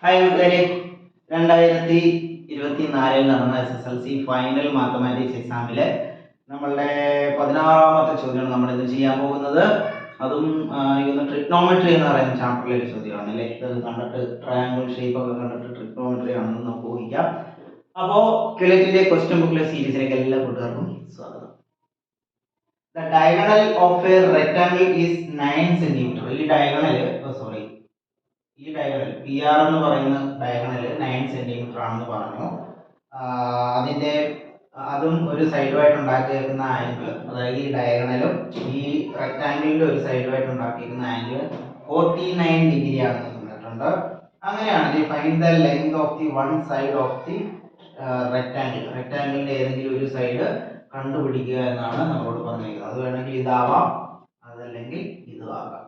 Hi കൂട്ടുകാരെ, 2024 നടന്ന SSLC final mathematics എക്സാമില് നമ്മളുടെ 16ാമത്തെ ചോദ്യമാണ് നമ്മൾ ഇന്ന് ചെയ്യാൻ പോകുന്നത്. അതും ട്രിഗ്നോമെട്രി എന്ന് പറയുന്ന ചാപ്റ്ററിലെ ഒരു ചോദ്യമാണ് അല്ലേ. ഇത് കണ്ടിട്ട് ട്രയാങ്കിൾ ഷേപ്പ് ഒക്കെ കണ്ടിട്ട് ട്രിഗ്നോമെട്രി ആണെന്ന് നമുക്ക് ഊഹിക്കാം. അപ്പോൾ ക്യുലറ്റിന്റെ ക്വസ്റ്റ്യൻ ബുക്കിലെ സീരീസിലേക്ക് എല്ലാ കൂട്ടുകാർക്കും സ്വാഗതം. The diagonal of a rectangle is 9 cm. ഈ ഡയഗണൽ പി ആർ എന്ന് പറയുന്ന ഡയഗണൽ 9 സെന്റിമീറ്റർ ആണെന്ന് പറഞ്ഞു. അതും ഒരു സൈഡുമായിട്ട് ഉണ്ടാക്കിയിരിക്കുന്ന ആംഗിൾ, അതായത് ഈ ഡയഗണലും ഈ റെക്ടാംഗിളിന്റെ ഒരു സൈഡുമായിട്ട് ഉണ്ടാക്കിയിരിക്കുന്ന ആംഗിൾ 49 ഡിഗ്രി ആണെന്ന് തന്നിട്ടുണ്ട്. അങ്ങനെയാണെങ്കിൽ find the length of the one side of the rectangle. റെക്ടാംഗിളിന്റെ ഏതെങ്കിലും ഒരു സൈഡ് കണ്ടുപിടിക്കുക എന്നാണ് നമ്മളോട് പറഞ്ഞിരിക്കുന്നത്. അത് വേണമെങ്കിൽ ഇതാവാം, അതല്ലെങ്കിൽ ഇതും ആകാം.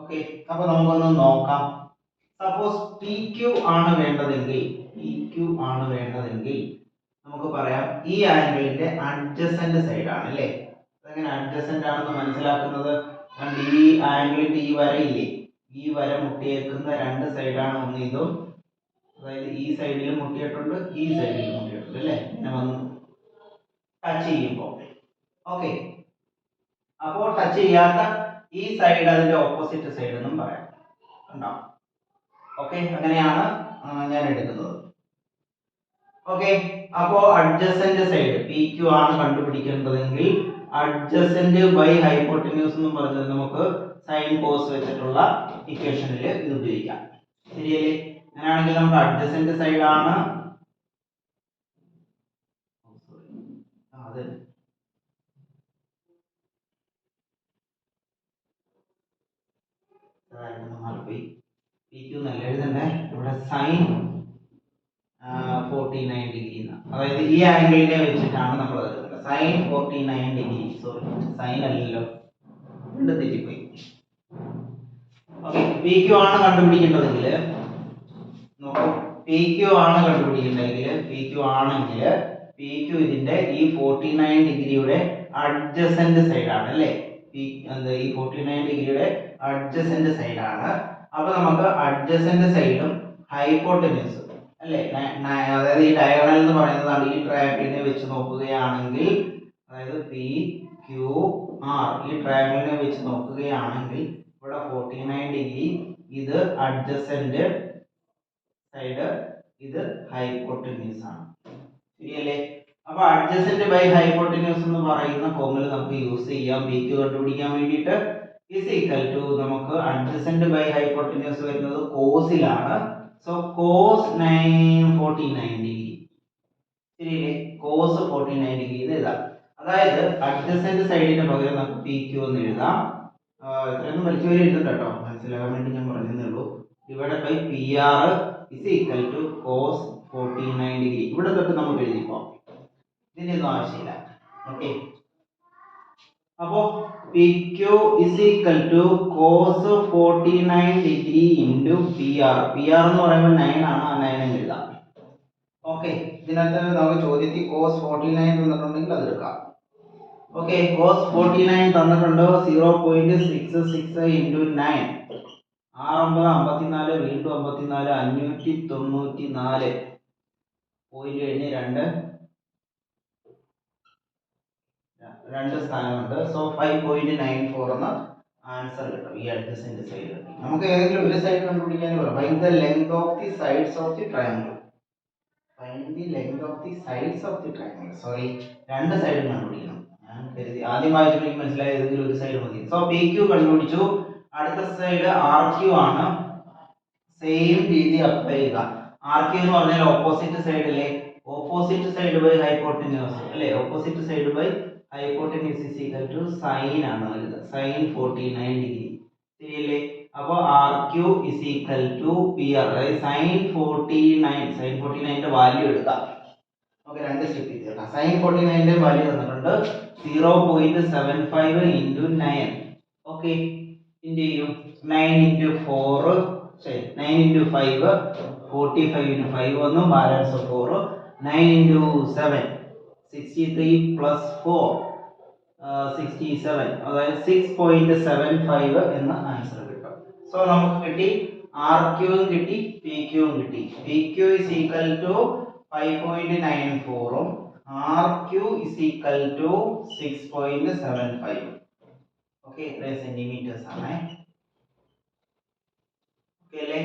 ഓക്കെ, അപ്പൊ നമുക്കൊന്ന് നോക്കാം. സപ്പോസ് പി ക്യു ആണ് വേണ്ടതെങ്കിൽ നമുക്ക് പറയാം ഈ ആംഗിളിന്റെ അഡ്ജസന്റ് സൈഡ് ആണ് അല്ലേ. അതെങ്ങനെ അഡ്ജസന്റ് ആണെന്ന് മനസ്സിലാക്കുന്നത്? ഈ ആംഗിളിന്റെ ഈ വരയില്ലേ, ഈ വര മുട്ടിയേക്കുന്ന രണ്ട് സൈഡാണ്. ഒന്ന് ഇതും, അതായത് ഈ സൈഡിലും മുട്ടിയിട്ടുണ്ട്, ഈ സൈഡിലും മുട്ടിയിട്ടുണ്ട് അല്ലേ. ഇങ്ങനെ വന്ന് ടച്ച് ചെയ്യുമ്പോൾ ഓക്കെ. അപ്പോൾ ടച്ച് ചെയ്യാത്ത ഈ സൈഡ് അതിന്റെ ഓപ്പോസിറ്റ് സൈഡ് എന്നും പറയാം. ഉണ്ടാവും. ഓക്കെ, അങ്ങനെയാണ് ഞാൻ എടുക്കുന്നത്. ഓക്കെ, അപ്പോ അഡ്ജസന്റ് സൈഡ് പി ക്യു ആണ് കണ്ടുപിടിക്കേണ്ടതെങ്കിൽ അഡ്ജസന്റ് ബൈ ഹൈപ്പോട്ടന്യൂസ് എന്ന് പറഞ്ഞത് നമുക്ക് സൈൻ കോസ് വെച്ചിട്ടുള്ള ഇക്വേഷനിൽ ഇത് ഉപയോഗിക്കാം. ശരിയല്ലേ? അങ്ങനെയാണെങ്കിൽ നമുക്ക് അഡ്ജസന്റ് സൈഡ് ആണ് ഇവിടെ സൈൻ 49 ഡിഗ്രി, അതായത് ഈ ആംഗിളിനെ വെച്ചിട്ടാണ് നമ്മൾ എടുക്കുന്നത്. സൈൻ 49 ഡിഗ്രി, സോറി സൈൻ അല്ലല്ലോ, രണ്ട് തെറ്റിപ്പോയി. ഓക്കെ, പി ക്യു ആണ് കണ്ടുപിടിക്കേണ്ടതെങ്കിൽ നോക്കൂ, പി ക്യു ആണെങ്കിൽ പി ക്യു ഇതിന്റെ ഈ 49 ഡിഗ്രിയുടെ അഡ്ജസന്റ് സൈഡ് ആണ് അല്ലേ. ഈ 49 ഡിഗ്രിയുടെ അഡ്ജസന്റ് സൈഡ് ആണ്. അപ്പൊ നമുക്ക് അഡ്ജസന്റ് സൈഡും ഹൈപ്പോട്ടന്യൂസ് അല്ലേ, അതായത് ഈ ഡയഗണൽ എന്ന് പറയുന്നതാണ്. ഈ ട്രയാങ്കിളിനെ വെച്ച് നോക്കുകയാണെങ്കിൽ, അതായത് പി ക്യു ആർ ഈ ട്രയാങ്കിളിനെ വെച്ച് നോക്കുകയാണെങ്കിൽ ഇവിടെ 49 ഡിഗ്രി, ഇത് അഡ്ജസന്റ് സൈഡ്, ഇത് ഹൈപ്പോട്ടന്യൂസ് ആണ്. ശരിയല്ലേ? അപ്പൊ അഡ്ജസന്റ് ബൈ ഹൈപ്പോട്ടന്യൂസ് എന്ന് പറയുന്ന ഫോർമുല നമുക്ക് യൂസ് ചെയ്യാം പി ക്യു കണ്ടുപിടിക്കാൻ വേണ്ടിയിട്ട്. ഇസ് ഈക്വൽ ടു നമുക്ക് അഡ്ജസന്റ് ബൈ ഹൈപ്പോട്ടന്യൂസ് വരുന്നത് കോസിലാണ്. So cos 49 degree. ശരിയല്ലേ? കോസ് 49 ഡിഗ്രി എന്ന് എഴുതാം. അതായത് അഡ്ജസന്റ് സൈഡിന് പകരം നമുക്ക് പി ക്യു എന്ന് എഴുതാം. ഇത്രയൊന്നും വലിച്ചു വരെ എഴുതണ്ട കേട്ടോ, മനസ്സിലാകാൻ വേണ്ടി ഞാൻ പറഞ്ഞതേ ഉള്ളൂ. Divided by P R is equal to cos 49 degree. ഇവിടെ തൊട്ട് നമുക്ക് എഴുതിപ്പോ, ഇതിന്റെ ഒന്നും ആവശ്യമില്ല. ഓക്കെ, അപ്പോ P Q is equal to cos 49 degree into P R. P R എന്ന് പറയുമ്പോൾ 9 ആണ്, ആ 9 എന്ന് എഴുതാം. ഓക്കെ, ഇതിനകത്ത് നമുക്ക് ചോദ്യത്തിൽ കോസ് 49 തന്നിട്ടുണ്ടെങ്കിൽ അത് എടുക്കാം. ഓക്കെ, കോസ് 49 തന്നിട്ടുണ്ട്. 0.66 ഇൻറ്റു 9, 6 9 54, വീണ്ടും 54, 594 പോയിന്റ് കഴിഞ്ഞ് രണ്ട് സ്ഥാനമുണ്ട്. സോ 5.94 എന്ന ആൻസർ കിട്ടും. ഈ അഡ്ജസന്റ് സൈഡ് നമുക്ക് ഏതെങ്കിലും ഒരു സൈഡ് കണ്ടുപിടിക്കാൻ പറയാം. Find the length of the sides of the triangle. Sorry, രണ്ട് സൈഡും കണ്ടുപിടിക്കണം. ഞാൻ കരുതി ആദ്യം വായിച്ചപ്പോൾ എനിക്ക് മനസ്സിലായി ഏതെങ്കിലും ഒരു സൈഡ് മതി. സോ പി ക്യു കണ്ടുപിടിച്ചു. അടുത്ത സൈഡ് ആർ ക്യു ആണ്. സെയിം രീതി അപ്ലൈ ചെയ്യുക. ആർ ക്യു എന്ന് പറഞ്ഞാൽ ഓപ്പോസിറ്റ് സൈഡ് അല്ലേ. ഓപ്പോസിറ്റ് സൈഡ് ബൈ ഹൈപ്പോട്ടന്യൂസ് അല്ലേ. Opposite side by hypotenuse is equal to sine ആണ് വരുന്നത്. Sine 49 degree. ശരിയല്ലേ? അപ്പോൾ R Q is equal to P R, അതായത് സൈൻ 49ന്റെ വാല്യൂ എടുക്കാം. ഓക്കെ, രണ്ട് സ്റ്റെപ്പ് ചെയ്തേക്കാം. സൈൻ 49ന്റെ വാല്യൂ തന്നിട്ടുണ്ട് 0.75 ഇൻറ്റു 9. ഓക്കെ, ഇൻറ്റു ചെയ്യും 9 ഇൻറ്റു 4, 9 ഇൻറ്റു 5 45 ഇൻറ്റു 5 വന്നു, ബാലൻസ് 4. 9 ഇൻറ്റു 7 63 പ്ലസ് 4 67, അതായത് 6.75 എന്ന ആൻസർ കിട്ടും. സോ നമുക്ക് കിട്ടി ആർ ക്യൂവും കിട്ടി പി ക്യൂവും കിട്ടി. P Q is equal to 5.94 R Q is equal to 6.75. Okay, ഇത്രയും സെന്റിമീറ്റേഴ്സ് ആണ്. ഓക്കെ അല്ലേ?